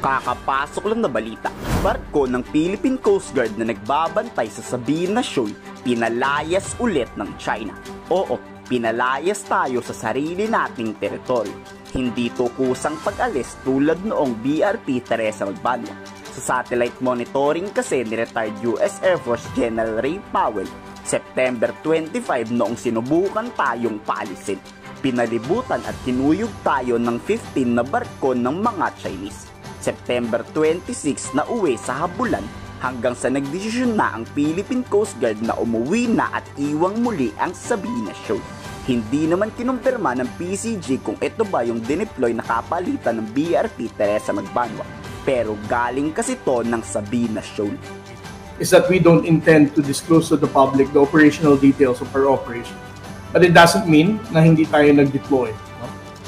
Kakapasok lang na balita, barko ng Philippine Coast Guard na nagbabantay sa Sabina Shoal, pinalayas ulit ng China. Oo, pinalayas tayo sa sarili nating teritoryo. Hindi to kusang pag-alis tulad noong BRP Teresa Magbanwa. Sa satellite monitoring kasi ni retired US Air Force General Ray Powell, September 25 noong sinubukan tayong paalisin. Pinalibutan at kinuyog tayo ng 15 na barko ng mga Chinese. September 26 na uwi sa habulan hanggang sa nagdesisyon na ang Philippine Coast Guard na umuwi na at iwang muli ang Sabina Shoal. Hindi naman kinumpirma ng PCG kung ito ba yung dineploy na kapalitan ng BRP Teresa Magbanwa. Pero galing kasi to ng Sabina Shoal. Is that we don't intend to disclose to the public the operational details of our operation. But it doesn't mean na hindi tayo nag-deploy.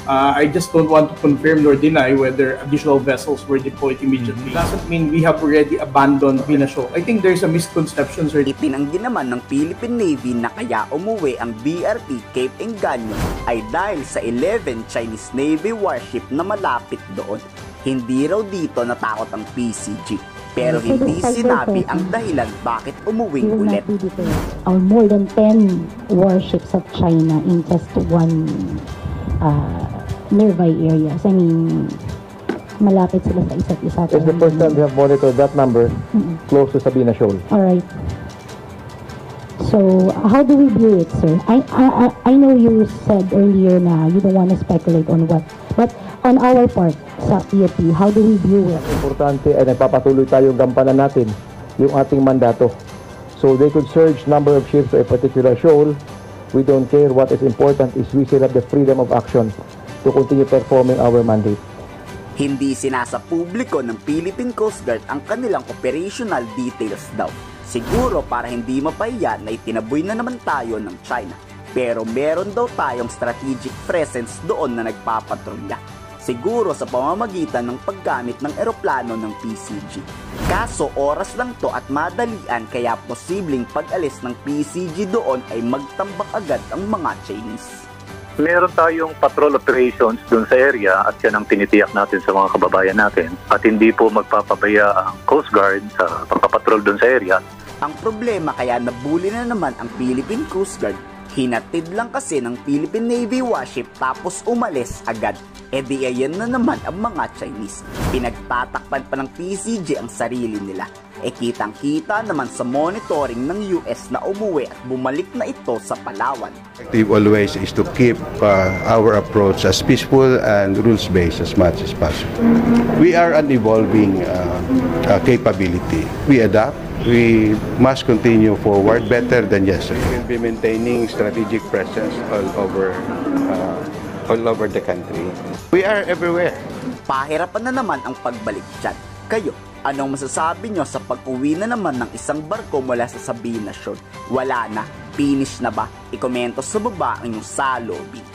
I just don't want to confirm nor deny whether additional vessels were deployed immediately. It doesn't mean we have already abandoned Sabina Shoal. I think there's a misconception, sir. Itinanggi naman ng Philippine Navy na kaya umuwi ang BRP Cape Engaño ay dahil sa 11 Chinese Navy warship na malapit doon. Hindi raw dito natakot ang PCG. Pero hindi sinabi ang dahilan bakit umuwing ulit. More than 10 warships of China in just one nearby areas. I mean, malapit sila sa isa't isa. It's the first time we have monitored that number close to Sabina Shoal. Alright. So, how do we view it, sir? I know you said earlier na you don't want to speculate on what, but on our part sa PFP, how do we view it? Importante ay nagpapatuloy tayong gampanan natin yung ating mandato. So, they could surge number of ships to a particular shoal. We don't care. What is important is we still have the freedom of action to continue performing our mandate. Hindi sinasa publiko ng Philippine Coast Guard ang kanilang operational details daw. Siguro para hindi mapahiya na itinaboy na naman tayo ng China. Pero meron daw tayong strategic presence doon na nagpapatrolya. Siguro sa pamamagitan ng paggamit ng eroplano ng PCG. Kaso oras lang to at madalian kaya posibleng pag-alis ng PCG doon ay magtambak agad ang mga Chinese. Meron tayong patrol operations doon sa area at yan ang tinitiyak natin sa mga kababayan natin. At hindi po magpapabaya ang Coast Guard sa pagpapatrol doon sa area. Ang problema kaya nabuli na naman ang Philippine Coast Guard. Hinatid lang kasi ng Philippine Navy warship tapos umalis agad. E di ayan na naman ang mga Chinese. Pinagtatakpan pa ng PCG ang sarili nila. E kitang-kita naman sa monitoring ng US na umuwi at bumalik na ito sa Palawan. The objective always is to keep our approach as peaceful and rules-based as much as possible. We are an evolving capability. We adapt. We must continue forward better than yesterday. We'll be maintaining strategic presence all over the country. We are everywhere. Pahirapan na naman ang pagbalik dyan. Kayo, anong masasabi nyo sa pag-uwi na naman ng isang barko mula sa Sabina Shoal? Wala na? Finish na ba? Ikomento sa baba ang inyong saloobin.